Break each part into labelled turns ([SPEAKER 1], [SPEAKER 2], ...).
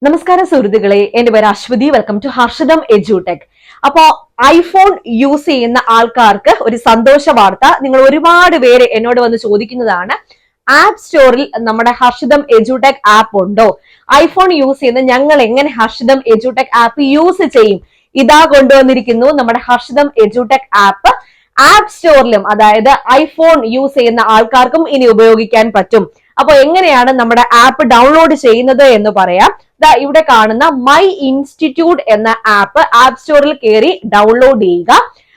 [SPEAKER 1] നമസ്കാരം സുഹൃത്തുക്കളെ, എന്റെ പേര് അശ്വതി. Welcome to Harshitham edutech. അപ്പോ ഐഫോൺ യൂസ് ചെയ്യുന്ന ആൾക്കാർക്ക് ഒരു സന്തോഷ വാർത്ത. നിങ്ങൾ ഒരുപാട് പേര് എന്നോട് വന്ന് ചോദിക്കുന്നതാണ്, ആപ്പ് സ്റ്റോറിൽ നമ്മുടെ ഹർഷിതം എഡ്യൂടെക് ആപ്പ് ഉണ്ടോ? ഐഫോൺ യൂസ് ചെയ്യുന്ന ഞങ്ങൾ എങ്ങനെ ഹർഷിതം എഡ്യൂടെക് ആപ്പ് യൂസ് ചെയ്യും? ഇതാ കൊണ്ടുവന്നിരിക്കുന്നു നമ്മുടെ ഹർഷിതം എഡ്യൂടെക് ആപ്പ്. ആപ്പ് സ്റ്റോറിലും, അതായത് ഐഫോൺ യൂസ് ചെയ്യുന്ന ആൾക്കാർക്കും ഇനി ഉപയോഗിക്കാൻ പറ്റും. അപ്പൊ എങ്ങനെയാണ് നമ്മുടെ ആപ്പ് ഡൗൺലോഡ് ചെയ്യുന്നത് എന്ന് പറയാം. ഇവിടെ കാണുന്ന മൈ ഇൻസ്റ്റിറ്റ്യൂട്ട് എന്ന ആപ്പ് സ്റ്റോറിൽ കയറി ഡൗൺലോഡ് ചെയ്യുക.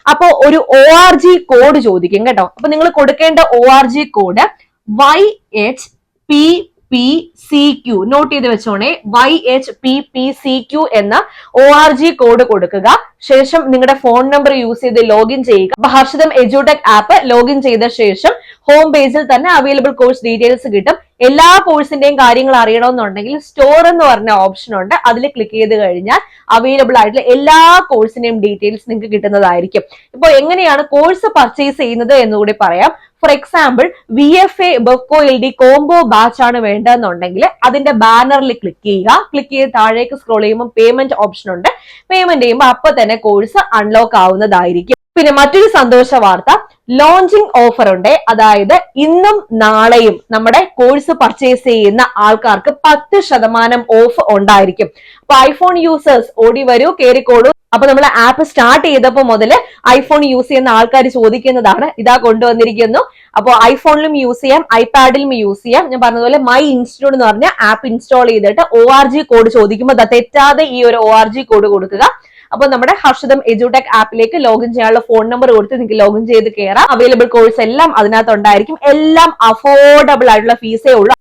[SPEAKER 1] അപ്പൊ ഒരു ORG കോഡ് ചോദിക്കും കേട്ടോ. അപ്പൊ നിങ്ങൾ കൊടുക്കേണ്ട ORG കോഡ് YHPPCQ. നോട്ട് ചെയ്ത് വെച്ചോണേ, YHPPCQ എന്ന ORG കോഡ് കൊടുക്കുക. ശേഷം നിങ്ങളുടെ ഫോൺ നമ്പർ യൂസ് ചെയ്ത് ലോഗിൻ ചെയ്യുക. അപ്പൊ ഹർഷിതം എഡ്യൂടെക് ആപ്പ് ലോഗിൻ ചെയ്ത ശേഷം ഹോം പേജിൽ തന്നെ അവൈലബിൾ കോഴ്സ് ഡീറ്റെയിൽസ് കിട്ടും. എല്ലാ കോഴ്സിന്റെയും കാര്യങ്ങൾ അറിയണമെന്നുണ്ടെങ്കിൽ സ്റ്റോർ എന്ന് പറഞ്ഞ ഓപ്ഷൻ ഉണ്ട്. അതിൽ ക്ലിക്ക് ചെയ്ത് കഴിഞ്ഞാൽ അവൈലബിൾ ആയിട്ടുള്ള എല്ലാ കോഴ്സിന്റെയും ഡീറ്റെയിൽസ് നിങ്ങൾക്ക് കിട്ടുന്നതായിരിക്കും. ഇപ്പൊ എങ്ങനെയാണ് കോഴ്സ് പർച്ചേസ് ചെയ്യുന്നത് എന്നുകൂടി പറയാം. For example, VFA Bevco LD combo batch ആണ് വേണ്ടതെന്നുണ്ടെങ്കിൽ അതിന്റെ ബാനറിൽ ക്ലിക്ക് ചെയ്യുക. ക്ലിക്ക് ചെയ്ത് താഴേക്ക് സ്ക്രോൾ ചെയ്യുമ്പോൾ പേയ്മെന്റ് ഓപ്ഷൻ ഉണ്ട്. പേയ്മെന്റ് ചെയ്യുമ്പോൾ അപ്പൊ തന്നെ കോഴ്സ് അൺലോക്ക് ആവുന്നതായിരിക്കും. പിന്നെ മറ്റൊരു സന്തോഷ വാർത്ത, ലോഞ്ചിങ് ഓഫർ ഉണ്ട്. അതായത് ഇന്നും നാളെയും നമ്മുടെ കോഴ്സ് പർച്ചേസ് ചെയ്യുന്ന ആൾക്കാർക്ക് 10% ഓഫ് ഉണ്ടായിരിക്കും. അപ്പൊ ഐഫോൺ യൂസേഴ്സ് ഓടി വരൂ, കേറിക്കോളൂ. അപ്പൊ നമ്മൾ ആപ്പ് സ്റ്റാർട്ട് ചെയ്തപ്പോൾ മുതൽ ഐഫോൺ യൂസ് ചെയ്യുന്ന ആൾക്കാർ ചോദിക്കുന്നതാണ്, ഇതാ കൊണ്ടുവന്നിരിക്കുന്നു. അപ്പോൾ ഐഫോണിലും യൂസ് ചെയ്യാം, ഐപാഡിലും യൂസ് ചെയ്യാം. ഞാൻ പറഞ്ഞതുപോലെ മൈ ഇൻസ്റ്റിറ്റ്യൂട്ട് എന്ന് പറഞ്ഞ ആപ്പ് ഇൻസ്റ്റാൾ ചെയ്തിട്ട് ORG കോഡ് ചോദിക്കുമ്പോൾ തെറ്റാതെ ഈ ഒരു ORG കോഡ് കൊടുക്കുക. അപ്പൊ നമ്മുടെ ഹർഷിതം എഡ്യൂടെക് ആപ്പിലേക്ക് ലോഗിൻ ചെയ്യാനുള്ള ഫോൺ നമ്പർ കൊടുത്ത് നിങ്ങൾക്ക് ലോഗിൻ ചെയ്ത് കയറാം. അവൈലബിൾ കോഴ്സ് എല്ലാം അതിനകത്ത് ഉണ്ടായിരിക്കും. എല്ലാം അഫോർഡബിൾ ആയിട്ടുള്ള ഫീസേ ഉള്ളൂ.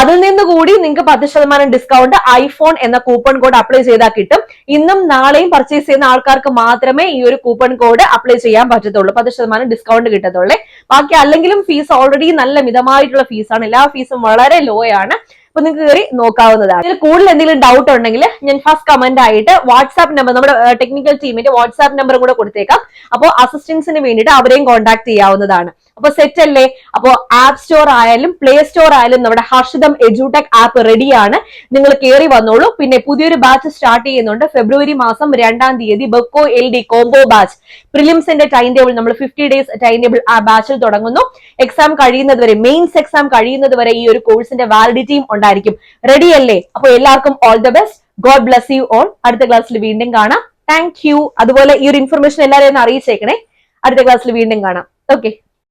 [SPEAKER 1] അതിൽ നിന്ന് കൂടി നിങ്ങൾക്ക് 10% ഡിസ്കൗണ്ട് ഐഫോൺ എന്ന കൂപ്പൺ കോഡ് അപ്ലൈ ചെയ്താൽ കിട്ടും. ഇന്നും നാളെയും പർച്ചേസ് ചെയ്യുന്ന ആൾക്കാർക്ക് മാത്രമേ ഈ ഒരു കൂപ്പൺ കോഡ് അപ്ലൈ ചെയ്യാൻ പറ്റത്തുള്ളൂ. 10% ഡിസ്കൗണ്ട് കിട്ടത്തുള്ളൂ. ബാക്കി അല്ലെങ്കിലും ഫീസ് ഓൾറെഡി നല്ല മിതമായിട്ടുള്ള ഫീസാണ്. എല്ലാ ഫീസും വളരെ ലോ ആണ്. അപ്പൊ നിങ്ങൾക്ക് കയറി നോക്കാവുന്നതാണ്. ഇതിൽ കൂടുതൽ എന്തെങ്കിലും ഡൗട്ട് ഉണ്ടെങ്കിൽ ഞാൻ ഫസ്റ്റ് കമന്റ് ആയിട്ട് വാട്സ്ആപ്പ് നമ്പർ, നമ്മുടെ ടെക്നിക്കൽ ടീമിന്റെ വാട്സ്ആപ്പ് നമ്പർ കൂടെ കൊടുത്തേക്കാം. അപ്പോൾ അസിസ്റ്റൻസിന് വേണ്ടിയിട്ട് അവരെയും കോൺടാക്ട് ചെയ്യാവുന്നതാണ്. അപ്പൊ സെറ്റ് അല്ലേ? അപ്പോ ആപ്പ് സ്റ്റോർ ആയാലും പ്ലേ സ്റ്റോർ ആയാലും നമ്മുടെ ഹർഷിതം എഡ്യൂടെക് ആപ്പ് റെഡിയാണ്. നിങ്ങൾ കയറി വന്നോളൂ. പിന്നെ പുതിയൊരു ബാച്ച് സ്റ്റാർട്ട് ചെയ്യുന്നുണ്ട്. ഫെബ്രുവരി മാസം 2-ാം തീയതി ബെക്കോ LD കോംബോ ബാച്ച് പ്രിലിംസിന്റെ ടൈം ടേബിൾ, നമ്മൾ 50 ഡേയ്സ് ടൈം ടേബിൾ ആ ബാച്ചിൽ തുടങ്ങുന്നു. എക്സാം കഴിയുന്നത് വരെ, മെയിൻസ് എക്സാം കഴിയുന്നത് വരെ ഈ ഒരു കോഴ്സിന്റെ വാലിഡിറ്റിയും ഉണ്ടായിരിക്കും. റെഡി അല്ലേ? അപ്പൊ എല്ലാവർക്കും all the best. God bless you all. അടുത്ത ക്ലാസ്സിൽ വീണ്ടും കാണാം. Thank you. അതുപോലെ ഈ ഒരു ഇൻഫർമേഷൻ എല്ലാവരെയും ഒന്ന് അറിയിച്ചേക്കണേ. അടുത്ത ക്ലാസ്സിൽ വീണ്ടും കാണാം. ഓക്കെ.